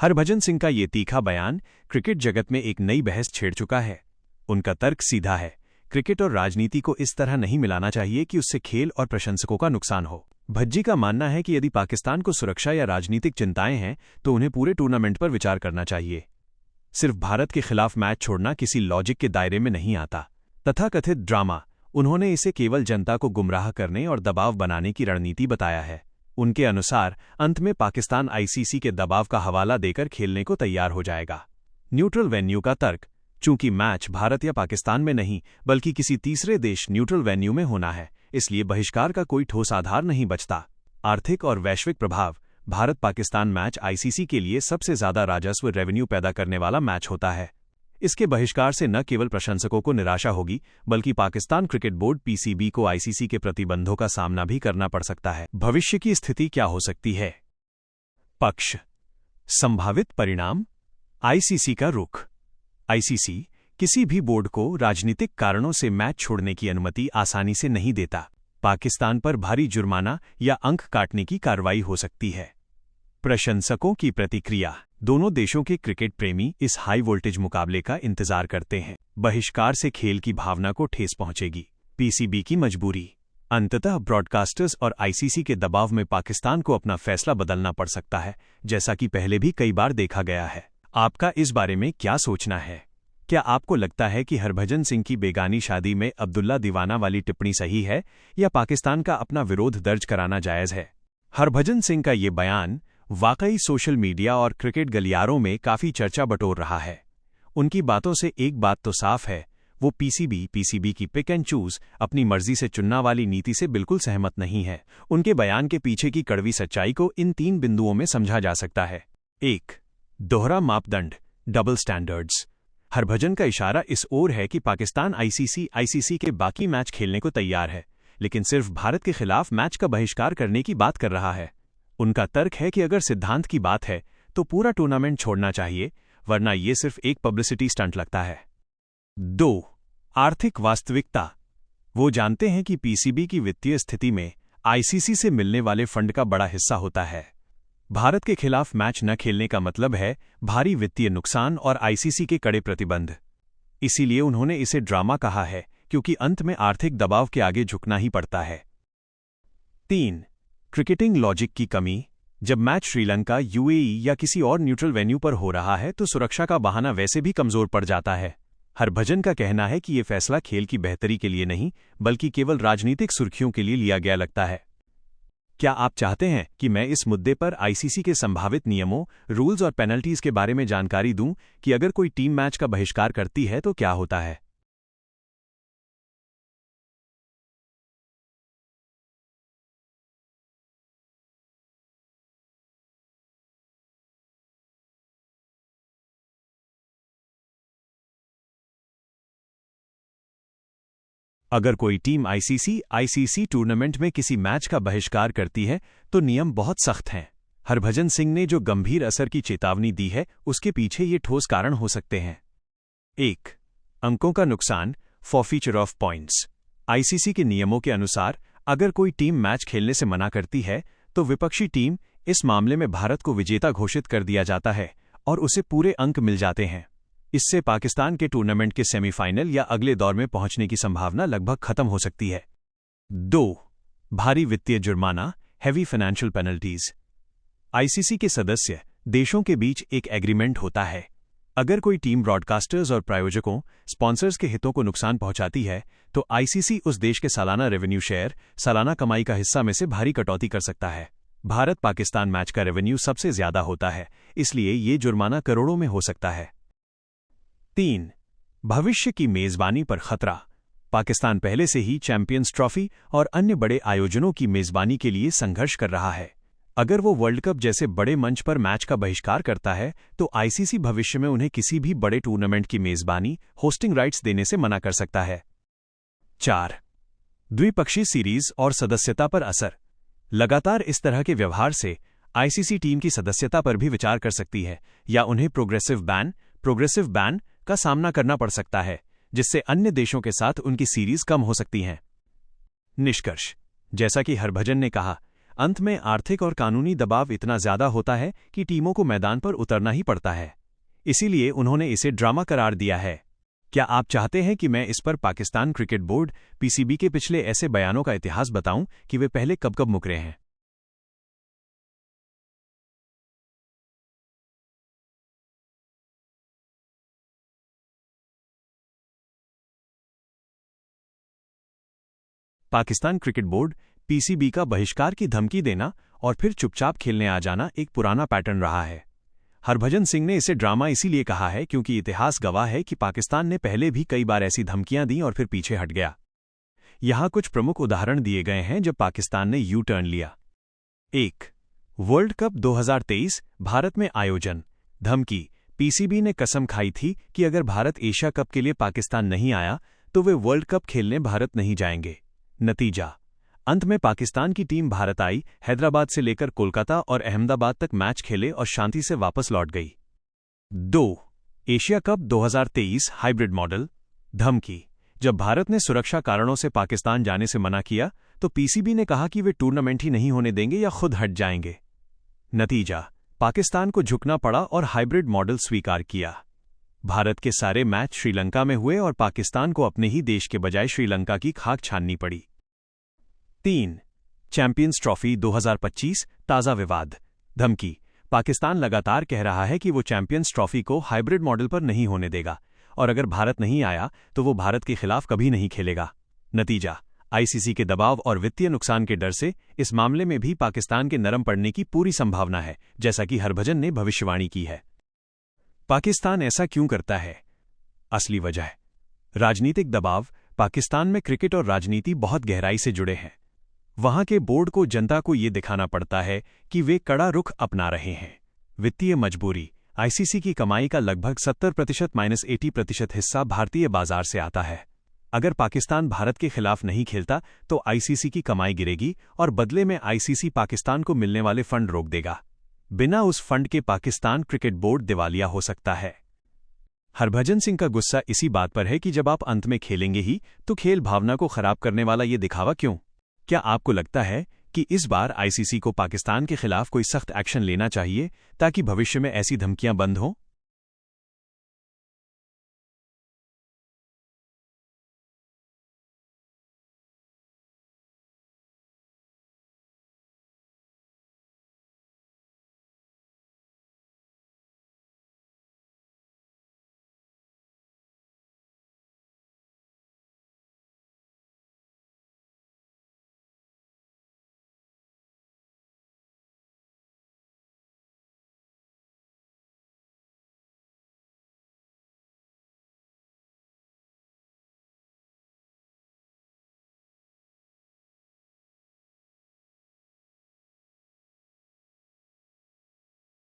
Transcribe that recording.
हरभजन सिंह का ये तीखा बयान क्रिकेट जगत में एक नई बहस छेड़ चुका है। उनका तर्क सीधा है, क्रिकेट और राजनीति को इस तरह नहीं मिलाना चाहिए कि उससे खेल और प्रशंसकों का नुकसान हो। भज्जी का मानना है कि यदि पाकिस्तान को सुरक्षा या राजनीतिक चिंताएं हैं तो उन्हें पूरे टूर्नामेंट पर विचार करना चाहिए। सिर्फ भारत के खिलाफ मैच छोड़ना किसी लॉजिक के दायरे में नहीं आता। तथाकथित ड्रामा, उन्होंने इसे केवल जनता को गुमराह करने और दबाव बनाने की रणनीति बताया है। उनके अनुसार अंत में पाकिस्तान आईसीसी के दबाव का हवाला देकर खेलने को तैयार हो जाएगा। न्यूट्रल वेन्यू का तर्क, चूंकि मैच भारत या पाकिस्तान में नहीं बल्कि किसी तीसरे देश न्यूट्रल वेन्यू में होना है, इसलिए बहिष्कार का कोई ठोस आधार नहीं बचता। आर्थिक और वैश्विक प्रभाव, भारत पाकिस्तान मैच आईसीसी के लिए सबसे ज्यादा राजस्व रेवेन्यू पैदा करने वाला मैच होता है। इसके बहिष्कार से न केवल प्रशंसकों को निराशा होगी बल्कि पाकिस्तान क्रिकेट बोर्ड पीसीबी को आईसीसी के प्रतिबंधों का सामना भी करना पड़ सकता है। भविष्य की स्थिति क्या हो सकती है? पक्ष, संभावित परिणाम, आईसीसी का रुख। आईसीसी किसी भी बोर्ड को राजनीतिक कारणों से मैच छोड़ने की अनुमति आसानी से नहीं देता। पाकिस्तान पर भारी जुर्माना या अंक काटने की कार्रवाई हो सकती है। प्रशंसकों की प्रतिक्रिया, दोनों देशों के क्रिकेट प्रेमी इस हाई वोल्टेज मुकाबले का इंतजार करते हैं। बहिष्कार से खेल की भावना को ठेस पहुंचेगी। पीसीबी की मजबूरी, अंततः ब्रॉडकास्टर्स और आईसीसी के दबाव में पाकिस्तान को अपना फैसला बदलना पड़ सकता है, जैसा कि पहले भी कई बार देखा गया है। आपका इस बारे में क्या सोचना है? क्या आपको लगता है कि हरभजन सिंह की बेगानी शादी में अब्दुल्ला दीवाना वाली टिप्पणी सही है या पाकिस्तान का अपना विरोध दर्ज कराना जायज है? हरभजन सिंह का ये बयान वाकई सोशल मीडिया और क्रिकेट गलियारों में काफी चर्चा बटोर रहा है। उनकी बातों से एक बात तो साफ है, वो पीसीबी की पिक एंड चूज, अपनी मर्जी से चुनना वाली नीति से बिल्कुल सहमत नहीं है। उनके बयान के पीछे की कड़वी सच्चाई को इन 3 बिंदुओं में समझा जा सकता है। 1. दोहरा मापदंड, डबल स्टैंडर्ड्स। हरभजन का इशारा इस ओर है कि पाकिस्तान आईसीसी के बाकी मैच खेलने को तैयार है, लेकिन सिर्फ भारत के खिलाफ मैच का बहिष्कार करने की बात कर रहा है। उनका तर्क है कि अगर सिद्धांत की बात है तो पूरा टूर्नामेंट छोड़ना चाहिए, वरना ये सिर्फ एक पब्लिसिटी स्टंट लगता है। 2. आर्थिक वास्तविकता, वो जानते हैं कि पीसीबी की वित्तीय स्थिति में आईसीसी से मिलने वाले फंड का बड़ा हिस्सा होता है। भारत के खिलाफ मैच न खेलने का मतलब है भारी वित्तीय नुकसान और आईसीसी के कड़े प्रतिबंध। इसीलिए उन्होंने इसे ड्रामा कहा है, क्योंकि अंत में आर्थिक दबाव के आगे झुकना ही पड़ता है। 3. क्रिकेटिंग लॉजिक की कमी, जब मैच श्रीलंका, यूएई या किसी और न्यूट्रल वेन्यू पर हो रहा है तो सुरक्षा का बहाना वैसे भी कमजोर पड़ जाता है। हरभजन का कहना है कि ये फैसला खेल की बेहतरी के लिए नहीं बल्कि केवल राजनीतिक सुर्खियों के लिए लिया गया लगता है। क्या आप चाहते हैं कि मैं इस मुद्दे पर आईसीसी के संभावित नियमों, रूल्स और पेनल्टीज के बारे में जानकारी दूं कि अगर कोई टीम मैच का बहिष्कार करती है तो क्या होता है? अगर कोई टीम आईसीसी टूर्नामेंट में किसी मैच का बहिष्कार करती है तो नियम बहुत सख्त हैं। हरभजन सिंह ने जो गंभीर असर की चेतावनी दी है उसके पीछे ये ठोस कारण हो सकते हैं। 1. अंकों का नुकसान, फॉरफीचर ऑफ पॉइंट्स। आईसीसी के नियमों के अनुसार अगर कोई टीम मैच खेलने से मना करती है तो विपक्षी टीम, इस मामले में भारत को विजेता घोषित कर दिया जाता है और उसे पूरे अंक मिल जाते हैं। इससे पाकिस्तान के टूर्नामेंट के सेमीफाइनल या अगले दौर में पहुंचने की संभावना लगभग खत्म हो सकती है। 2. भारी वित्तीय जुर्माना, हेवी फाइनेंशियल पेनल्टीज। आईसीसी के सदस्य देशों के बीच एक एग्रीमेंट होता है। अगर कोई टीम ब्रॉडकास्टर्स और प्रायोजकों, स्पॉन्सर्स के हितों को नुकसान पहुंचाती है तो आईसीसी उस देश के सालाना रेवेन्यू शेयर, सालाना कमाई का हिस्सा में से भारी कटौती कर सकता है। भारत पाकिस्तान मैच का रेवेन्यू सबसे ज्यादा होता है, इसलिए ये जुर्माना करोड़ों में हो सकता है। 3. भविष्य की मेजबानी पर खतरा। पाकिस्तान पहले से ही चैंपियंस ट्रॉफी और अन्य बड़े आयोजनों की मेजबानी के लिए संघर्ष कर रहा है। अगर वो वर्ल्ड कप जैसे बड़े मंच पर मैच का बहिष्कार करता है तो आईसीसी भविष्य में उन्हें किसी भी बड़े टूर्नामेंट की मेजबानी, होस्टिंग राइट्स देने से मना कर सकता है। 4. द्विपक्षीय सीरीज और सदस्यता पर असर। लगातार इस तरह के व्यवहार से आईसीसी टीम की सदस्यता पर भी विचार कर सकती है या उन्हें प्रोग्रेसिव बैन का सामना करना पड़ सकता है, जिससे अन्य देशों के साथ उनकी सीरीज कम हो सकती हैं। निष्कर्ष, जैसा कि हरभजन ने कहा, अंत में आर्थिक और कानूनी दबाव इतना ज्यादा होता है कि टीमों को मैदान पर उतरना ही पड़ता है। इसीलिए उन्होंने इसे ड्रामा करार दिया है। क्या आप चाहते हैं कि मैं इस पर पाकिस्तान क्रिकेट बोर्ड पीसीबी के पिछले ऐसे बयानों का इतिहास बताऊं कि वे पहले कब कब मुकरे हैं? पाकिस्तान क्रिकेट बोर्ड पीसीबी का बहिष्कार की धमकी देना और फिर चुपचाप खेलने आ जाना एक पुराना पैटर्न रहा है। हरभजन सिंह ने इसे ड्रामा इसीलिए कहा है क्योंकि इतिहास गवाह है कि पाकिस्तान ने पहले भी कई बार ऐसी धमकियां दी और फिर पीछे हट गया। यहां कुछ प्रमुख उदाहरण दिए गए हैं जब पाकिस्तान ने यू टर्न लिया। 1. वर्ल्ड कप 2023 भारत में आयोजन। धमकी। पीसीबी ने कसम खाई थी कि अगर भारत एशिया कप के लिए पाकिस्तान नहीं आया तो वे वर्ल्ड कप खेलने भारत नहीं जाएंगे। नतीजा। अंत में पाकिस्तान की टीम भारत आई, हैदराबाद से लेकर कोलकाता और अहमदाबाद तक मैच खेले और शांति से वापस लौट गई। 2. Asia cup 2023 hybrid model. धमकी। जब भारत ने सुरक्षा कारणों से पाकिस्तान जाने से मना किया तो पीसीबी ने कहा कि वे टूर्नामेंट ही नहीं होने देंगे या खुद हट जाएंगे। नतीजा। पाकिस्तान को झुकना पड़ा और हाइब्रिड मॉडल स्वीकार किया। भारत के सारे मैच श्रीलंका में हुए और पाकिस्तान को अपने ही देश के बजाय श्रीलंका की खाक छाननी पड़ी। 3. चैंपियंस ट्रॉफी 2025 ताज़ा विवाद। धमकी। पाकिस्तान लगातार कह रहा है कि वो चैंपियंस ट्रॉफी को हाइब्रिड मॉडल पर नहीं होने देगा और अगर भारत नहीं आया तो वो भारत के खिलाफ कभी नहीं खेलेगा। नतीजा। आईसीसी के दबाव और वित्तीय नुकसान के डर से इस मामले में भी पाकिस्तान के नरम पड़ने की पूरी संभावना है, जैसा कि हरभजन ने भविष्यवाणी की है। पाकिस्तान ऐसा क्यों करता है? असली वजह। राजनीतिक दबाव। पाकिस्तान में क्रिकेट और राजनीति बहुत गहराई से जुड़े हैं। वहां के बोर्ड को जनता को ये दिखाना पड़ता है कि वे कड़ा रुख अपना रहे हैं। वित्तीय मजबूरी। आईसीसी की कमाई का लगभग 70%-80% हिस्सा भारतीय बाजार से आता है। अगर पाकिस्तान भारत के खिलाफ नहीं खेलता तो आईसीसी की कमाई गिरेगी और बदले में आईसीसी पाकिस्तान को मिलने वाले फंड रोक देगा। बिना उस फंड के पाकिस्तान क्रिकेट बोर्ड दिवालिया हो सकता है। हरभजन सिंह का गुस्सा इसी बात पर है कि जब आप अंत में खेलेंगे ही तो खेल भावना को खराब करने वाला ये दिखावा क्यों? क्या आपको लगता है कि इस बार आईसीसी को पाकिस्तान के खिलाफ कोई सख्त एक्शन लेना चाहिए ताकि भविष्य में ऐसी धमकियां बंद हों?